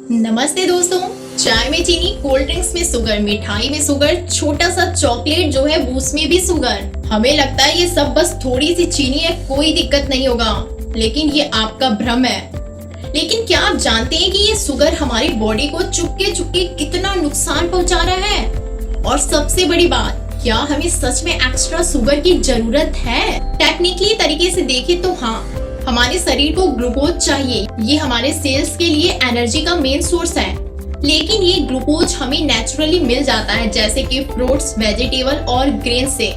नमस्ते दोस्तों। चाय में चीनी, कोल्ड ड्रिंक्स में शुगर, मिठाई में शुगर, छोटा सा चॉकलेट जो है बूस्ट में भी शुगर। हमें लगता है ये सब बस थोड़ी सी चीनी है, कोई दिक्कत नहीं होगा, लेकिन ये आपका भ्रम है। लेकिन क्या आप जानते हैं कि ये शुगर हमारी बॉडी को चुपके चुपके कितना नुकसान पहुंचा रहा है? और सबसे बड़ी बात, क्या हमें सच में एक्स्ट्रा शुगर की जरूरत है? टेक्निकली तरीके से देखें तो हाँ, हमारे शरीर को ग्लूकोज चाहिए। ये हमारे सेल्स के लिए एनर्जी का मेन सोर्स है, लेकिन ये ग्लूकोज हमें नेचुरली मिल जाता है, जैसे कि फ्रूट्स, वेजिटेबल और ग्रेन से।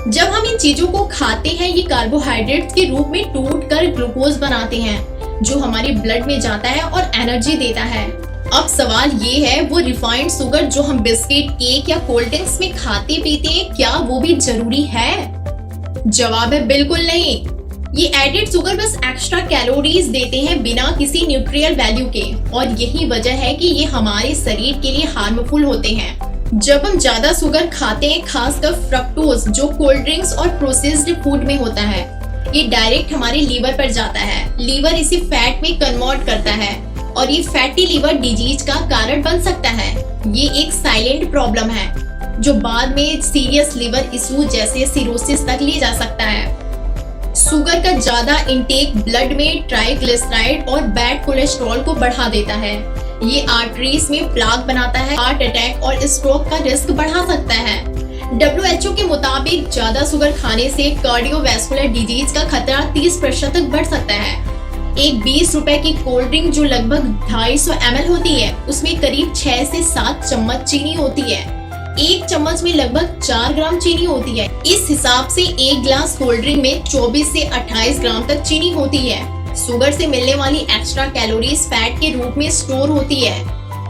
जब हम इन चीजों को खाते हैं, ये कार्बोहाइड्रेट्स के रूप में टूटकर ग्लूकोज बनाते हैं, जो हमारे ब्लड में जाता है और एनर्जी देता है। अब सवाल ये है, वो रिफाइंड शुगर जो हम बिस्किट, केक या कोल्ड ड्रिंक्स में खाते पीते हैं, क्या वो भी जरूरी है? जवाब है बिल्कुल नहीं। ये एडेड शुगर बस एक्स्ट्रा कैलोरीज देते हैं बिना किसी न्यूट्रियल वैल्यू के, और यही वजह है कि ये हमारे शरीर के लिए हार्मफुल होते हैं। जब हम ज्यादा शुगर खाते हैं, खासकर फ्रक्टोज जो कोल्ड ड्रिंक्स और प्रोसेस्ड फूड में होता है, ये डायरेक्ट हमारे लीवर पर जाता है। लीवर इसे फैट में कन्वर्ट करता है और ये फैटी लीवर डिजीज का कारण बन सकता है। ये एक साइलेंट प्रॉब्लम है जो बाद में सीरियस लीवर इशू जैसे सिरोसिस तक ले जा सकता है। शुगर का ज्यादा इंटेक ब्लड में ट्राइग्लिसराइड और बैड कोलेस्ट्रॉल को बढ़ा देता है। ये आर्टरीज में प्लाक बनाता है, हार्ट अटैक और स्ट्रोक का रिस्क बढ़ा सकता है। WHO के मुताबिक ज्यादा शुगर खाने से कार्डियोवैस्कुलर डिजीज का खतरा 30% तक बढ़ सकता है। एक 20 रुपए की कोल्ड ड्रिंक जो लगभग 250 ml होती है, उसमें करीब 6 से 7 चम्मच चीनी होती है। एक चम्मच में लगभग 4 ग्राम चीनी होती है। इस हिसाब से एक ग्लास कोल्ड ड्रिंक में 24 से 28 ग्राम तक चीनी होती है। शुगर से मिलने वाली एक्स्ट्रा कैलोरीज फैट के रूप में स्टोर होती है,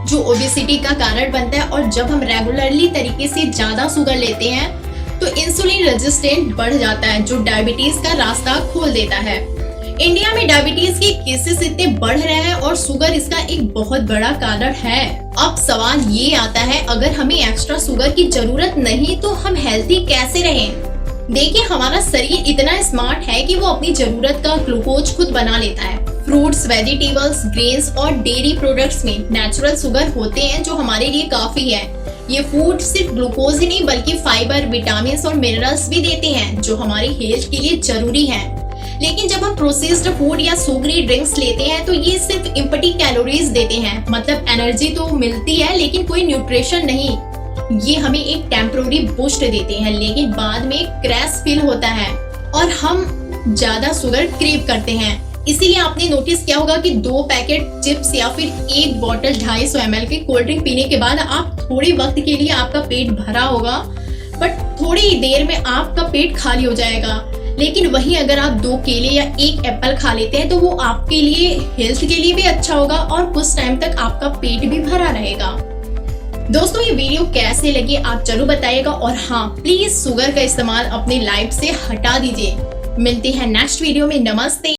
जो ओबेसिटी का कारण बनता है। और जब हम रेगुलरली तरीके से ज्यादा शुगर लेते हैं तो इंसुलिन रेजिस्टेंट बढ़ जाता है, जो डायबिटीज का रास्ता खोल देता है। इंडिया में डायबिटीज के केसेस इतने बढ़ रहे हैं और शुगर इसका एक बहुत बड़ा कारण है। अब सवाल ये आता है, अगर हमें एक्स्ट्रा शुगर की जरूरत नहीं तो हम हेल्थी कैसे रहें? देखिए, हमारा शरीर इतना स्मार्ट है कि वो अपनी जरूरत का ग्लूकोज खुद बना लेता है। फ्रूट्स, वेजिटेबल्स, ग्रेन्स और डेयरी प्रोडक्ट्स में नेचुरल शुगर होते हैं, जो हमारे लिए काफी है। ये फूड सिर्फ ग्लूकोज ही नहीं बल्कि फाइबर, विटामिन और मिनरल्स भी देते हैं, जो हमारी हेल्थ के लिए जरूरी है। लेकिन जब हम प्रोसेस्ड फूड या शुगरी ड्रिंक्स लेते हैं तो ये सिर्फ एम्प्टी कैलोरीज देते हैं, मतलब एनर्जी तो मिलती है लेकिन कोई न्यूट्रिशन नहीं। ये हमें एक टेम्पररी बूस्ट देते हैं, लेकिन बाद में क्रैश फील होता है और हम ज्यादा शुगर क्रेव करते हैं। इसीलिए आपने नोटिस किया होगा कि 2 पैकेट चिप्स या फिर एक बॉटल 250 ml के कोल्ड ड्रिंक पीने के बाद आप थोड़ी वक्त के लिए आपका पेट भरा होगा, बट थोड़ी ही देर में आपका पेट खाली हो जाएगा। लेकिन वहीं अगर आप 2 केले या 1 एप्पल खा लेते हैं तो वो आपके लिए, हेल्थ के लिए भी अच्छा होगा और कुछ टाइम तक आपका पेट भी भरा रहेगा। दोस्तों, ये वीडियो कैसे लगी आप जरूर बताइएगा, और हाँ, प्लीज शुगर का इस्तेमाल अपनी लाइफ से हटा दीजिए। मिलते हैं नेक्स्ट वीडियो में। नमस्ते।